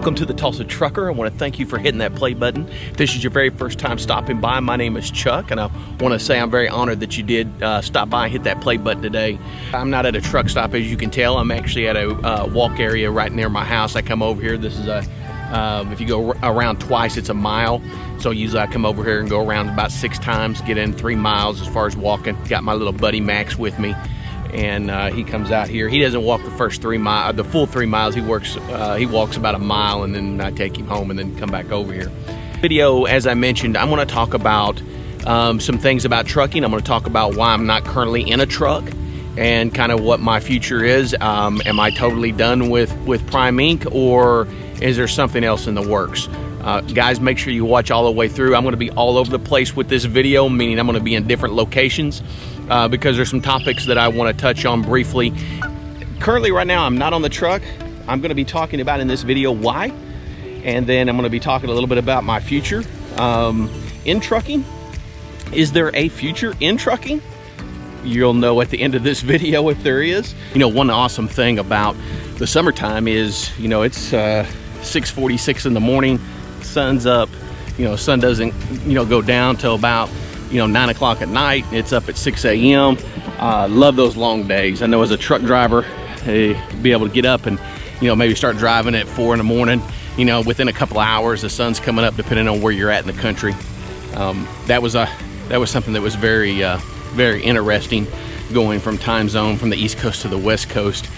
Welcome to the Tulsa Trucker. I want to thank you for hitting that play button. If this is your very first time stopping by, my name is Chuck, and I want to say I'm very honored that you did stop by and hit that play button today. I'm not at a truck stop, as you can tell. I'm actually at a walk area right near my house. I come over here. This is if you go around twice, it's a mile. So usually I come over here and go around about 6 times, get in 3 miles as far as walking. Got my little buddy Max with me. And he comes out here. He doesn't walk the first 3 miles, the full 3 miles. He walks about a mile, and then I take him home and then come back over here. Video, as I mentioned, I'm going to talk about some things about trucking. I'm going to talk about why I'm not currently in a truck and kind of what my future is. Am I totally done with Prime Inc., or is there something else in the works? Guys, make sure you watch all the way through. I'm going to be all over the place with this video, meaning I'm going to be in different locations. Because there's some topics that I want to touch on briefly. Currently, right now, I'm not on the truck. I'm going to be talking about in this video why, and then I'm going to be talking a little bit about my future in trucking. Is there a future in trucking? You'll know at the end of this video if there is. You know, one awesome thing about the summertime is, you know, it's 6:46 in the morning, sun's up. You know, sun doesn't, you know, go down till about 9 o'clock at night. It's up at 6 a.m. Love those long days. I know as a truck driver, be able to get up and maybe start driving at 4 in the morning. Within a couple hours, the sun's coming up, depending on where you're at in the country. That was something that was very very interesting, going from time zone from the East Coast to the West Coast.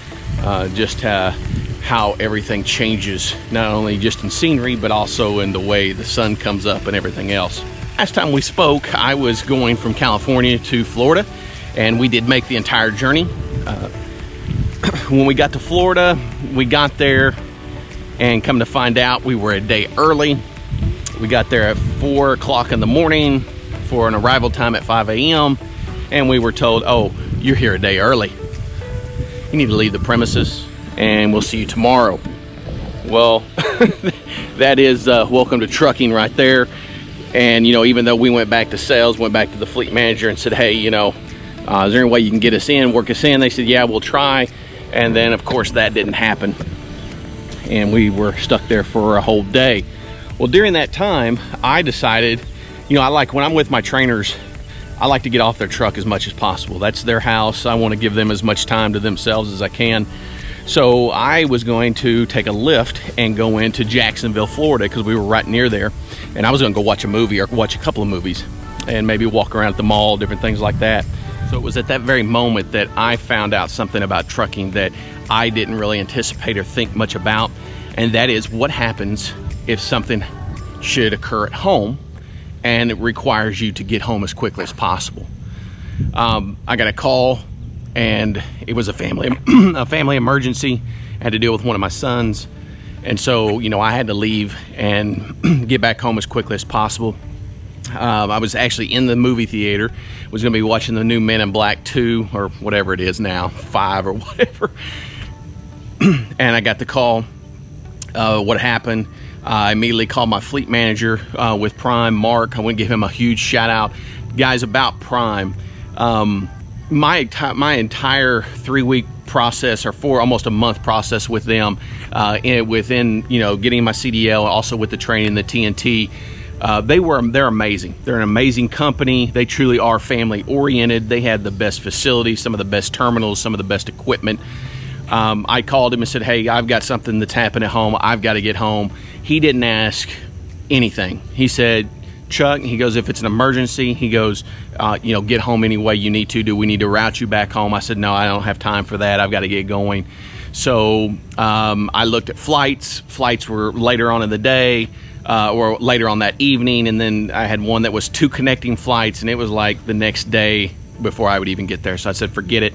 Just how everything changes, not only just in scenery, but also in the way the sun comes up and everything else. Last time we spoke, I was going from California to Florida, and we did make the entire journey. When we got to Florida, we got there, and come to find out, we were a day early. We got there at 4 o'clock in the morning for an arrival time at 5 a.m., and we were told, oh, you're here a day early. You need to leave the premises, and we'll see you tomorrow. Well, that is welcome to trucking right there. And even though we went back to sales, went back to the fleet manager and said, hey, is there any way you can get us in, work us in? They said, yeah, we'll try. And then of course that didn't happen, and we were stuck there for a whole day. Well, during that time, I decided, I like, when I'm with my trainers, I like to get off their truck as much as possible. That's their house. I want to give them as much time to themselves as I can. So I was going to take a lift and go into Jacksonville, Florida, because we were right near there. And I was going to go watch a movie, or watch a couple of movies, and maybe walk around at the mall, different things like that. So it was at that very moment that I found out something about trucking that I didn't really anticipate or think much about. And that is, what happens if something should occur at home and it requires you to get home as quickly as possible. I got a call, and it was a family emergency. I had to deal with one of my sons. And so, I had to leave and get back home as quickly as possible. I was actually in the movie theater. Was going to be watching the new Men in Black 2, or whatever it is now, 5 or whatever. And I got the call. What happened? I immediately called my fleet manager with Prime, Mark. I want to give him a huge shout out. Guys, about Prime. My entire 3-week process, or almost a month process with them, within getting my CDL, also with the training, the TNT, they're amazing. They're an amazing company. They truly are family oriented. They had the best facilities, some of the best terminals, some of the best equipment. I called him and said, hey, I've got something that's happened at home. I've got to get home. He didn't ask anything. He said, Chuck, he goes, if it's an emergency, he goes, get home any way you need to. Do we need to route you back home? I said, no, I don't have time for that. I've got to get going. So I looked at flights. Flights were later on in the day, or later on that evening. And then I had one that was 2 connecting flights, and it was like the next day before I would even get there. So I said, forget it.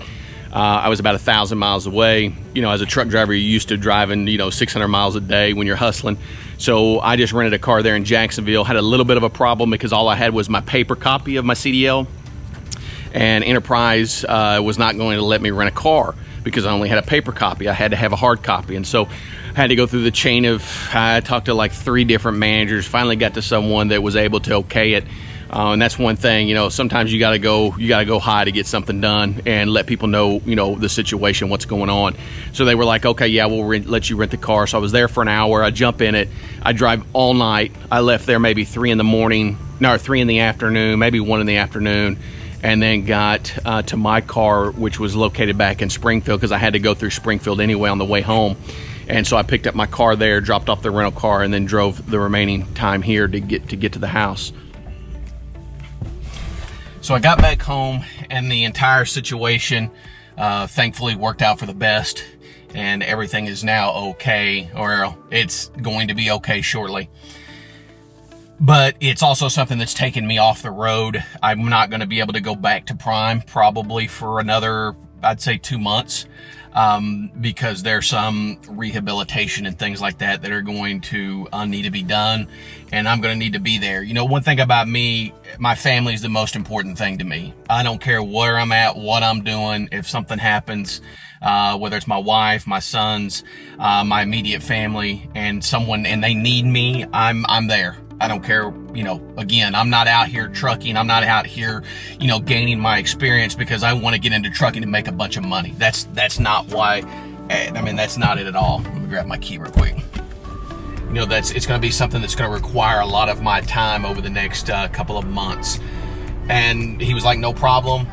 I was about 1,000 miles away. As a truck driver, you're used to driving, 600 miles a day when you're hustling. So I just rented a car there in Jacksonville. Had a little bit of a problem because all I had was my paper copy of my CDL, and Enterprise was not going to let me rent a car because I only had a paper copy. I had to have a hard copy, and so I had to go through the chain of, I talked to like 3 different managers, finally got to someone that was able to okay it. And that's one thing, you know, sometimes you gotta go high to get something done and let people know, you know, the situation, what's going on. So they were like, okay, yeah, we'll let you rent the car. So I was there for an hour. I jump in it. I drive all night. I left there maybe 3 in the morning, no, 3 in the afternoon, maybe 1 in the afternoon. And then got to my car, which was located back in Springfield, because I had to go through Springfield anyway on the way home. And so I picked up my car there, dropped off the rental car, and then drove the remaining time here to get to the house. So I got back home, and the entire situation thankfully worked out for the best, and everything is now okay, or it's going to be okay shortly. But it's also something that's taken me off the road. I'm not going to be able to go back to Prime probably for another, I'd say 2 months, because there's some rehabilitation and things like that that are going to need to be done, and I'm going to need to be there. You know, one thing about me, my family is the most important thing to me. I don't care where I'm at, what I'm doing. If something happens, whether it's my wife, my sons, my immediate family, and they need me, I'm there. I don't care, you know, again, I'm not out here trucking. I'm not out here, you know, gaining my experience because I want to get into trucking and make a bunch of money. That's not why, I mean, that's not it at all. Let me grab my key real quick. You know, it's going to be something that's going to require a lot of my time over the next couple of months. And he was like, no problem.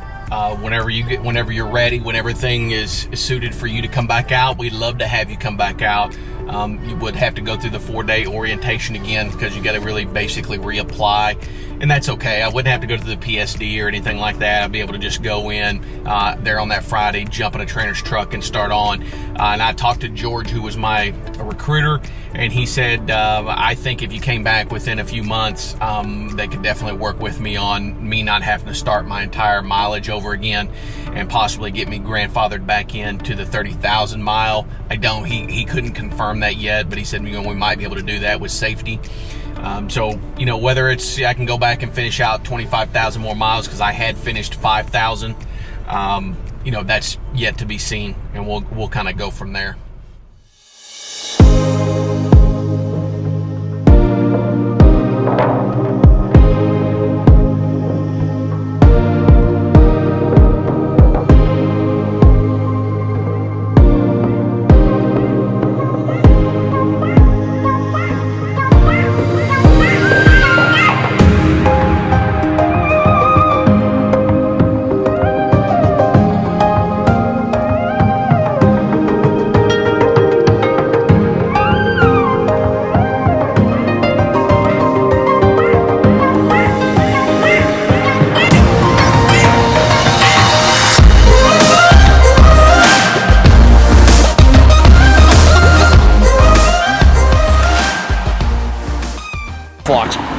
Whenever you're ready, when everything is suited for you to come back out, we'd love to have you come back out. You would have to go through the 4-day orientation again because you got to really basically reapply, and that's okay. I wouldn't have to go to the PSD or anything like that. I'd be able to just go in there on that Friday, jump in a trainer's truck and start on. And I talked to George, who was my recruiter, and he said, I think if you came back within a few months, they could definitely work with me on me not having to start my entire mileage over again and possibly get me grandfathered back into the 30,000 mile. He couldn't confirm that yet, but he said, you know, we might be able to do that with safety. So, you know, whether it's I can go back and finish out 25,000 more miles because I had finished 5,000, you know, that's yet to be seen, and we'll kind of go from there.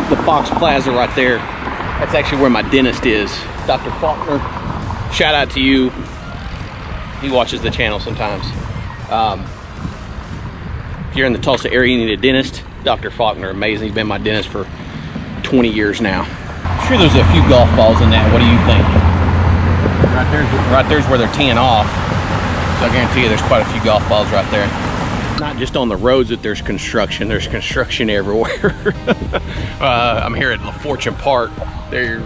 The Fox Plaza right there, that's actually where my dentist is, Dr. Faulkner. Shout out to you. He watches the channel sometimes. If you're in the Tulsa area, you need a dentist, Dr. Faulkner, amazing. He's been my dentist for 20 years now. I'm sure there's a few golf balls in that. What do you think? Right there's where they're teeing off. So I guarantee you there's quite a few golf balls right there. Not just on the roads that there's construction everywhere. I'm here at La Fortune Park. They're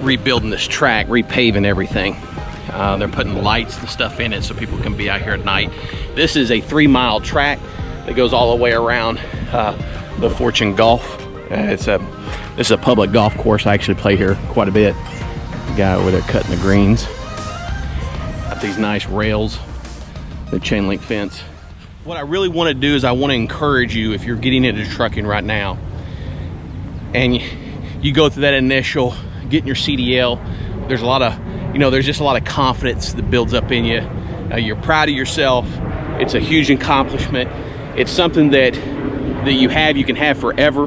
rebuilding this track, repaving everything. They're putting lights and stuff in it so people can be out here at night. This is a 3-mile track that goes all the way around La Fortune Golf. This is a public golf course. I actually play here quite a bit. The guy over there cutting the greens. Got these nice rails, the chain link fence. What I really want to do is I want to encourage you, if you're getting into trucking right now and you go through that initial getting your CDL, there's a lot of, you know, there's just a lot of confidence that builds up in you. You're proud of yourself. It's a huge accomplishment. It's something that you can have forever.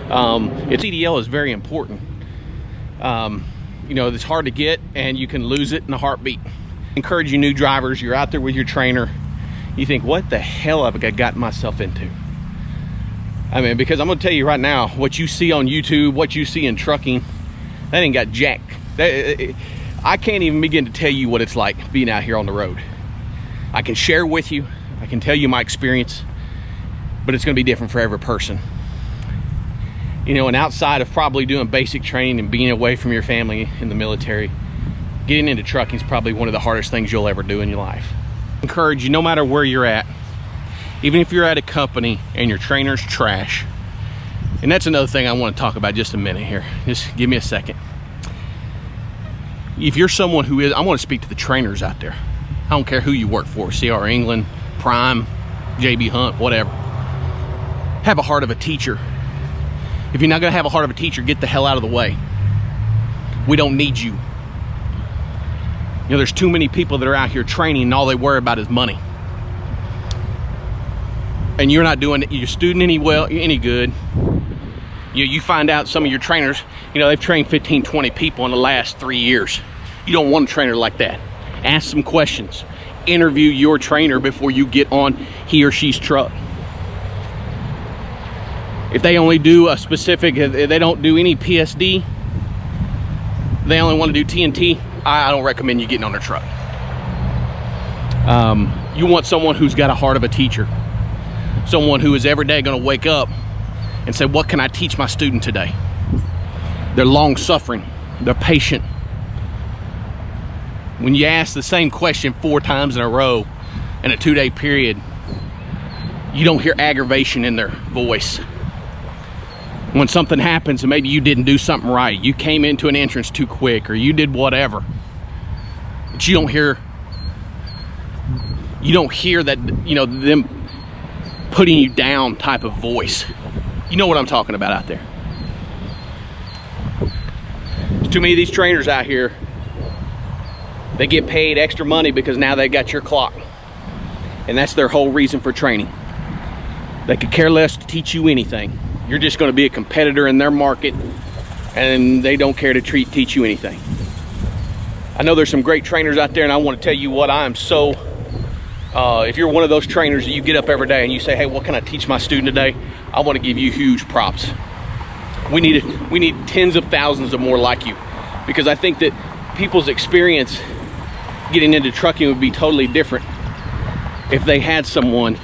CDL is very important. You know, it's hard to get and you can lose it in a heartbeat. Encourage you new drivers, you're out there with your trainer, you think, what the hell have I gotten myself into? I mean, because I'm gonna tell you right now, what you see on YouTube, what you see in trucking, that ain't got jack. I can't even begin to tell you what it's like being out here on the road. I can share with you, I can tell you my experience, but it's gonna be different for every person. You know, and outside of probably doing basic training and being away from your family in the military, getting into trucking is probably one of the hardest things you'll ever do in your life. I encourage you, no matter where you're at, even if you're at a company and your trainer's trash, and that's another thing I want to talk about just a minute here. Just give me a second. If you're someone who is, I want to speak to the trainers out there. I don't care who you work for, CR England, Prime, JB Hunt, whatever. Have a heart of a teacher. If you're not gonna have a heart of a teacher, get the hell out of the way. We don't need you. You know, there's too many people that are out here training and all they worry about is money. And you're not doing your student any good. You find out some of your trainers, you know, they've trained 15, 20 people in the last 3 years. You don't want a trainer like that. Ask some questions. Interview your trainer before you get on he or she's truck. If they only do a specific, they don't do any PSD, they only want to do TNT, I don't recommend you getting on their truck. You want someone who's got a heart of a teacher. Someone who is every day going to wake up and say, what can I teach my student today? They're long suffering, they're patient. When you ask the same question 4 times in a row in a 2-day period, you don't hear aggravation in their voice. When something happens and maybe you didn't do something right, you came into an entrance too quick or you did whatever, but you don't hear that, you know, them putting you down type of voice. You know what I'm talking about out there. There's too many of these trainers out here. They get paid extra money because now they got your clock, and that's their whole reason for training. They could care less to teach you anything. You're just going to be a competitor in their market, and they don't care to teach you anything. I know there's some great trainers out there, and I want to tell you what, I am so, if you're one of those trainers that you get up every day and you say, hey, what can I teach my student today? I want to give you huge props. We need tens of thousands of more like you, because I think that people's experience getting into trucking would be totally different if they had someone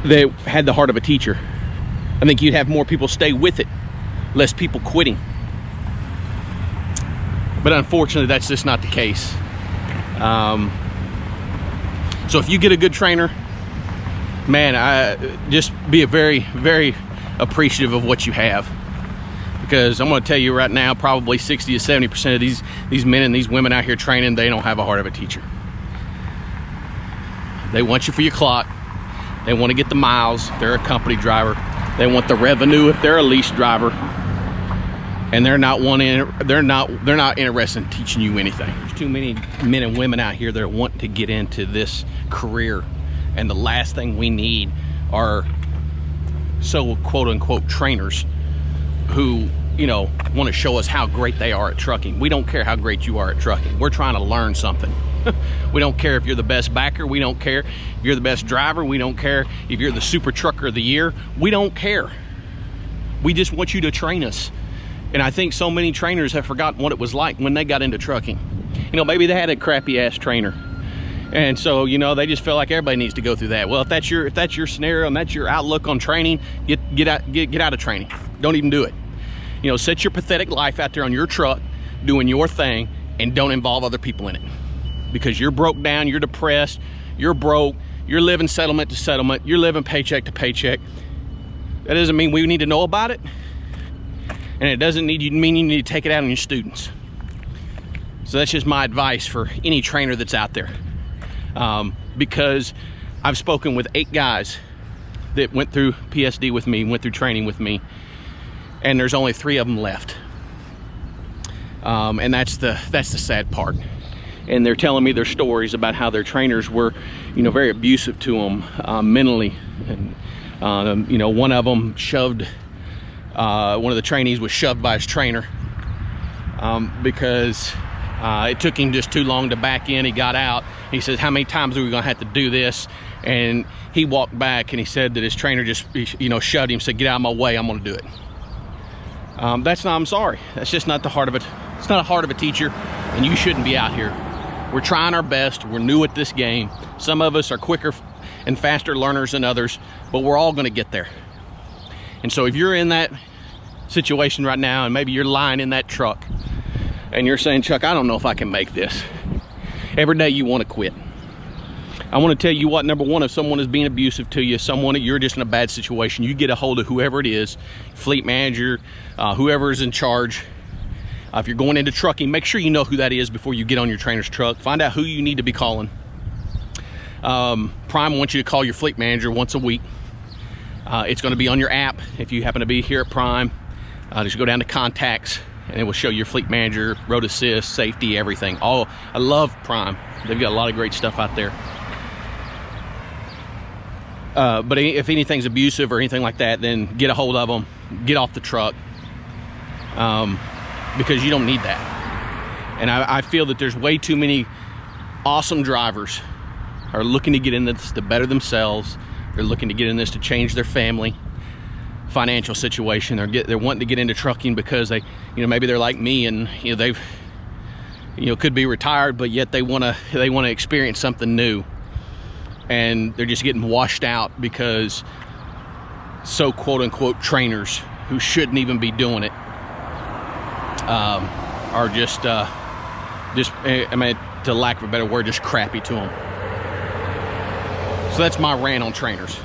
that had the heart of a teacher. I think you'd have more people stay with it, less people quitting. But unfortunately, that's just not the case. So if you get a good trainer, man, just be very, very appreciative of what you have. Because I'm going to tell you right now, probably 60 to 70% of these men and these women out here training, they don't have a heart of a teacher. They want you for your clock. They want to get the miles if they're a company driver. They want the revenue if they're a lease driver. And they're not interested in teaching you anything. There's too many men and women out here that want to get into this career, and the last thing we need are so quote unquote trainers who, you know, want to show us how great they are at trucking. We don't care how great you are at trucking. We're trying to learn something. We don't care if you're the best backer. We don't care if you're the best driver. We don't care if you're the super trucker of the year. We don't care. We just want you to train us. And I think so many trainers have forgotten what it was like when they got into trucking. You know, maybe they had a crappy ass trainer, and so, you know, they just feel like everybody needs to go through that. Well, if that's your scenario and that's your outlook on training, get out of training. Don't even do it. You know, set your pathetic life out there on your truck doing your thing, and don't involve other people in it, because you're broke down, you're depressed, you're broke, you're living settlement to settlement, you're living paycheck to paycheck. That doesn't mean we need to know about it, and it doesn't mean you need to take it out on your students. So that's just my advice for any trainer that's out there, because I've spoken with 8 guys that went through PSD with me, went through training with me, and there's only 3 of them left. And that's the sad part. And they're telling me their stories about how their trainers were, you know, very abusive to them mentally. And you know, one of them shoved, one of the trainees was shoved by his trainer because it took him just too long to back in. He got out. He says, how many times are we gonna have to do this? And he walked back and he said that his trainer just, you know, shoved him, said, get out of my way, I'm gonna do it. I'm sorry, that's just not the heart of it. It's not a heart of a teacher, and you shouldn't be out here. We're trying our best. We're new at this game. Some of us are quicker and faster learners than others, but we're all going to get there. And so if you're in that situation right now, and maybe you're lying in that truck and you're saying, Chuck, I don't know if I can make this. Every day you want to quit. I want to tell you what, number one, if someone is being abusive to you, you're just in a bad situation, you get a hold of whoever it is, fleet manager, whoever is in charge. If you're going into trucking, make sure you know who that is before you get on your trainer's truck. Find out who you need to be calling. Prime wants you to call your fleet manager once a week. It's going to be on your app if you happen to be here at Prime. Just go down to contacts and it will show your fleet manager, road assist, safety, everything. I love Prime. They've got a lot of great stuff out there. But if anything's abusive or anything like that, then get a hold of them, get off the truck, because you don't need that. And I feel that there's way too many awesome drivers who are looking to get in this to better themselves. They're looking to get in this to change their family financial situation. They're wanting to get into trucking because maybe they're like me, and they've could be retired, but yet they want to experience something new, and they're just getting washed out because quote unquote trainers who shouldn't even be doing it are just to lack of a better word, just crappy to them. So that's my rant on trainers.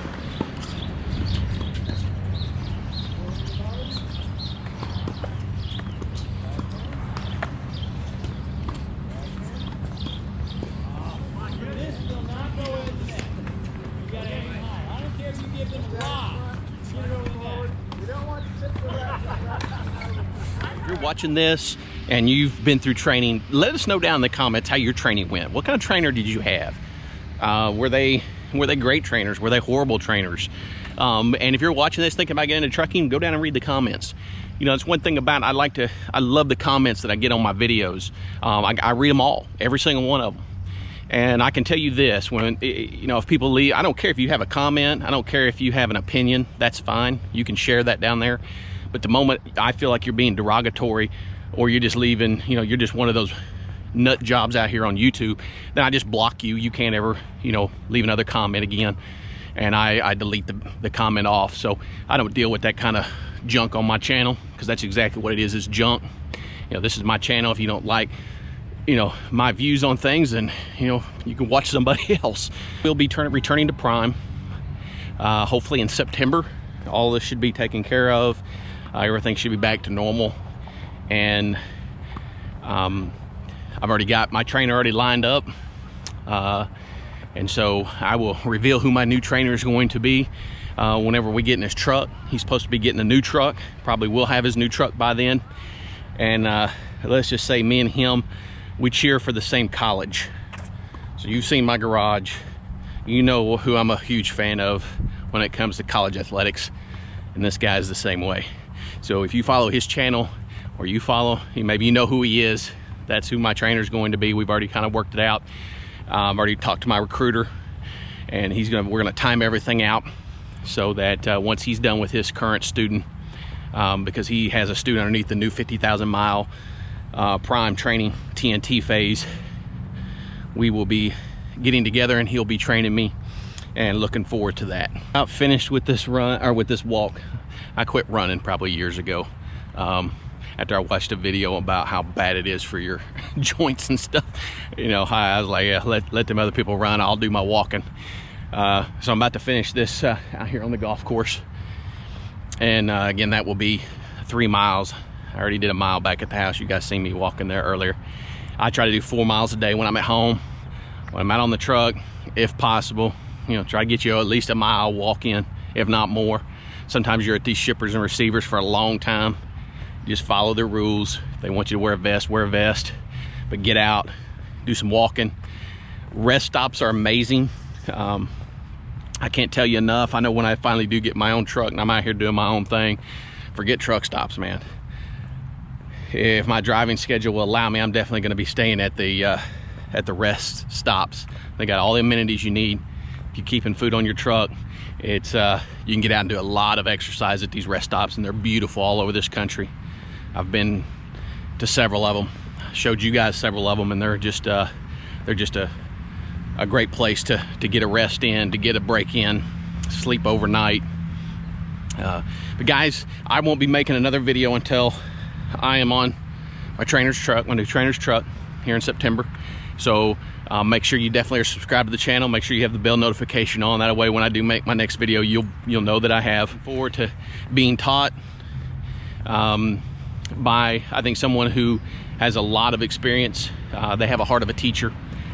If you're watching this and you've been through training, let us know down in the comments how your training went. What kind of trainer did you have? Were they great trainers? Were they horrible trainers? And if you're watching this thinking about getting into trucking, go down and read the comments. It's one thing about I love the comments that I get on my videos. I read them all, every single one of them. And I can tell you this, if people leave, I don't care if you have a comment, I don't care if you have an opinion, that's fine. You can share that down there. But the moment I feel like you're being derogatory, or you're just leaving, you're just one of those nut jobs out here on YouTube, then I just block you. You can't ever, leave another comment again. And I delete the comment off. So I don't deal with that kind of junk on my channel, because that's exactly what it is junk. This is my channel. If you don't like, my views on things, and you can watch somebody else. We'll be returning to Prime, hopefully in September. All this should be taken care of. Everything should be back to normal. And I've already got my trainer already lined up, and so I will reveal who my new trainer is going to be whenever we get in his truck. He's supposed to be getting a new truck, probably will have his new truck by then. And let's just say me and him, we cheer for the same college. So you've seen my garage, you know who I'm a huge fan of when it comes to college athletics, and this guy's the same way. So if you follow his channel, or maybe you know who he is, that's who my trainer is going to be. We've already kind of worked it out. I've already talked to my recruiter, and we're gonna time everything out so that once he's done with his current student, because he has a student underneath the new 50,000 mile Prime training TNT phase, we will be getting together and he'll be training me, and looking forward to that. About finished with this run, or with this walk. I quit running probably years ago, after I watched a video about how bad it is for your joints and stuff. I was like, yeah, let them other people run, I'll do my walking. So I'm about to finish this out here on the golf course, and again, that will be 3 miles. I already did a mile back at the house. You guys seen me walking there earlier. I try to do 4 miles a day when I'm at home. When I'm out on the truck, if possible, try to get you at least a mile walk in, if not more. Sometimes you're at these shippers and receivers for a long time. You just follow their rules. If they want you to wear a vest, but get out, do some walking. Rest stops are amazing. I can't tell you enough. I know when I finally do get my own truck and I'm out here doing my own thing, forget truck stops, man. If my driving schedule will allow me, I'm definitely going to be staying at the rest stops. They got all the amenities you need. If you're keeping food on your truck, it's you can get out and do a lot of exercise at these rest stops, and they're beautiful all over this country. I've been to several of them, showed you guys several of them, and they're just a great place to get a rest in, to get a break in, sleep overnight. But guys, I won't be making another video until I am on my trainer's truck, my new trainer's truck here in September. So make sure you definitely are subscribed to the channel. Make sure you have the bell notification on. That way when I do make my next video, you'll know that I have. Forward to being taught by, I think, someone who has a lot of experience. They have a heart of a teacher.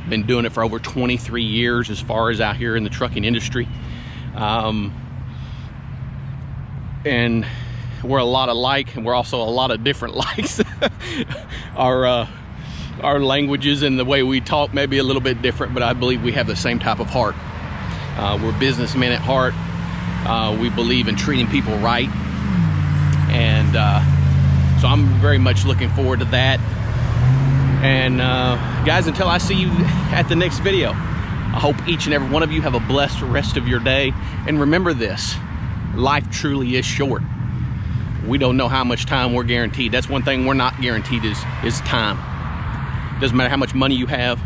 Been doing it for over 23 years as far as out here in the trucking industry. And we're a lot alike, and we're also a lot of different likes. Our languages and the way we talk may be a little bit different, but I believe we have the same type of heart. We're businessmen at heart. We believe in treating people right. And so I'm very much looking forward to that. And guys, until I see you at the next video, I hope each and every one of you have a blessed rest of your day. And remember this, life truly is short. We don't know how much time we're guaranteed. That's one thing we're not guaranteed is time. Doesn't matter how much money you have,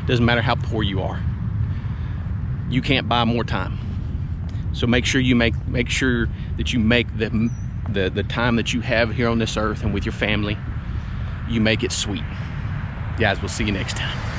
doesn't matter how poor you are. You can't buy more time. So make sure you make sure that you make the time that you have here on this earth and with your family, you make it sweet. Guys, we'll see you next time.